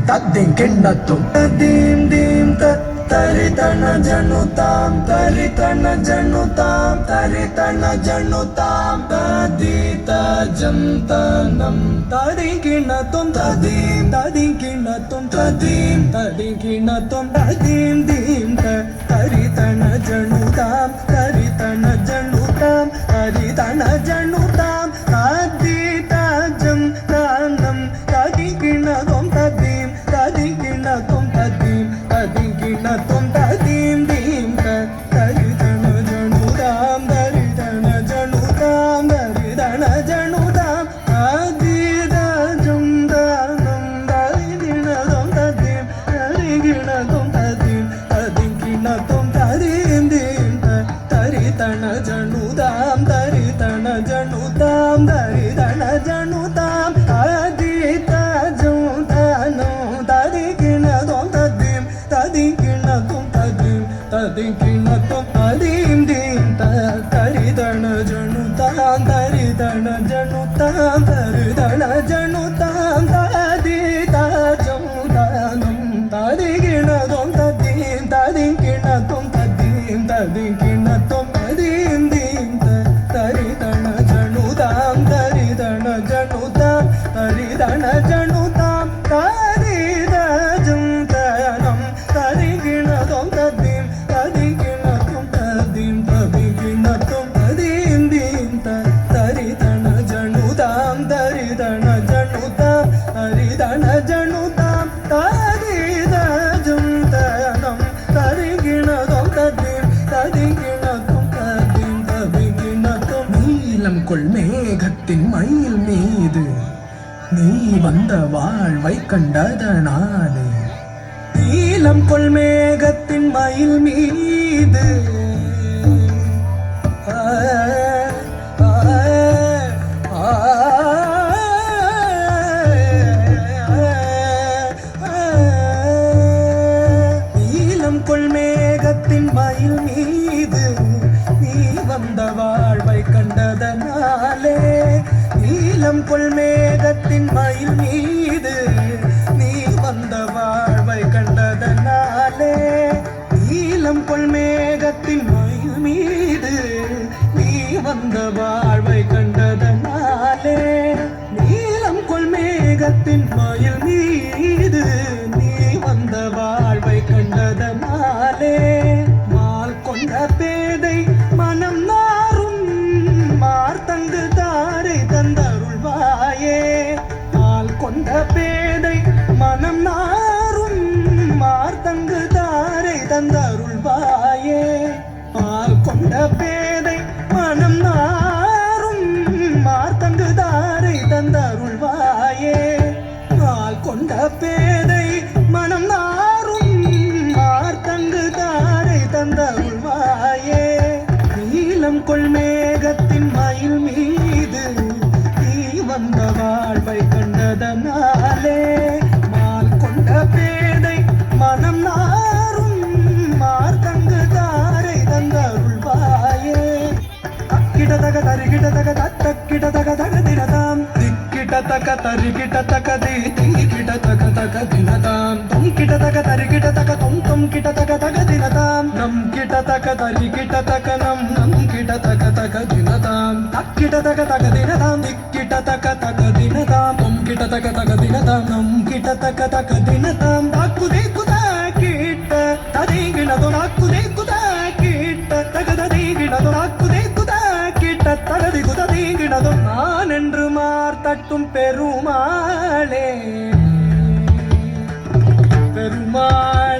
தத்தின் கிண்ணத்தும் தீம் தீம் தரிதன ஜனுதாம் தரிதன ஜனுதாம் தரிதன ஜனுதாம் ததீத ஜந்தனம் ததிங்கிணத்தும் ததீம் ததிங்கிணத்தும் ததீம் ததிங்கிணத்தும் ததீம் தீம் தரிதன ஜனுதாம் தரிதன ஜனுதாம் தரிதன ஜனுதாம் ததீத ஜந்தனம் ததிங்கிணத்தும் ததீம் ததிங்கிணத்தும் ததீம் ததிங்கிணத்தும் ததீம் தீம் தரிதன ஜனுதாம் தரிதன ஜனுதாம் தரிதன ஜனுதாம் ததீத ஜந்தனம் ததிங்கிணத்தும் ததீம் ததிங்கிணத்தும் ததீம் ததிங்கிணத்தும் ததீம் தீம் தரிதன ஜனுதாம் தரிதன ஜனுதாம் தரிதன ஜனுதாம் ததீத ஜந்தனம் ததிங்கிணத்தும் ததீம் ததிங்கிணத்தும் ததீம் ததிங்கிணத்தும் ததீம் தீம் தரிதன ஜனுதாம் தரிதன ஜனுதாம் தரிதன ஜனுதாம் ததீத ஜந்தனம் ததிங்கிணத்தும் ததீம் ததிங்கிணத்தும் ததீம் ததிங்கிணத்தும் ததீம் தீம் தரிதன ஜனுதாம் தரிதன ஜனுதாம் தரிதன ஜனுதாம் ததீத ஜந்தனம் ததிங்கிணத்தும் ததீம் ததிங்கிணத்தும் ததீம் ததிங்கிணத்தும் ததீம் தீம் தரிதன ஜனுதாம் தரிதன ஜனுதாம் தரிதன ஜனுதாம் ததீத ஜந்தனம் ததிங்கிணத்தும் ததீம் ததிங்கிணத்தும் ததீம் ததிங்கிணத்தும் நீலம் கொள் மேகத்தின் மயில் மீது நீ வந்த வாழ்வை கண்டதனாலே நீலம் கொள் மேகத்தின் மயில் மீது நீலம் கொள் மேகத்தின் மயில் மீது நீ வந்த வாழ்வை கண்டதனாலே நீலம் கொள் மேகத்தின் மயில் மீது நீ வந்த வாழ்வை கண்டதனாலே நீலம் கொள் மேகத்தின் மயில் மீது நீ வந்த வாழ்வை கண்டதனாலே நீலம் கொள் மேகத்தின் மயில் மீது நீ வந்த வாழ்வை கண்டதனாலே மால் கொண்ட பேதை மனம் நாரும் மார்த்தங்கு தாரை தந்தருள்வாயே மால் கொண்ட பேதை மனம் நாரும் மார்த்தங்கு தாரை தந்தருள்வாயே மால் கொண்ட பேதை மனம் நாரும் மார்த்தங்கு தாரை தந்தருள்வாயே மால் கொண்ட பேதை மனம் நாரும் மார்த்தங்கு தாரை தந்தருள்வாயே நீலம் கொள் மேகத்தின் மயில் மீது நீ வந்த வாழ்வை கண்டதனாலே மால் கொண்ட பேதை மனம் நாரும் மார்த்தங்கு தாரை தந்தருள்வாயே தக்கிடதக தரிகிடதக தக்கிடதக தக தினதாம் திக்கிடதக தரிகிடதக திக்கிடதக தக தினதாம் தொம் கிடதக தரிகிடதக தொம் தொம் கிடதக தக தினதாம் நம் கிடதக தரிகிடதக நம் கிடதக தக தினதாம் தக்கிடதக தக தினதாம் திக்கிடதக தக தினதாம் தொம் கிடதக தக தினதாம் நம் கிடதக தக தினதாம் தாக்குதே குதா கிட்ட ததிங்கிணதோ நாக்குதே குதா கிட்ட தகததிங்கிணதோ நாக்குதே குதா கிட்ட தகதி குததிங்கிணதோ நான் என்று மார்த்தட்டும் பெருமாளே பெருமாள்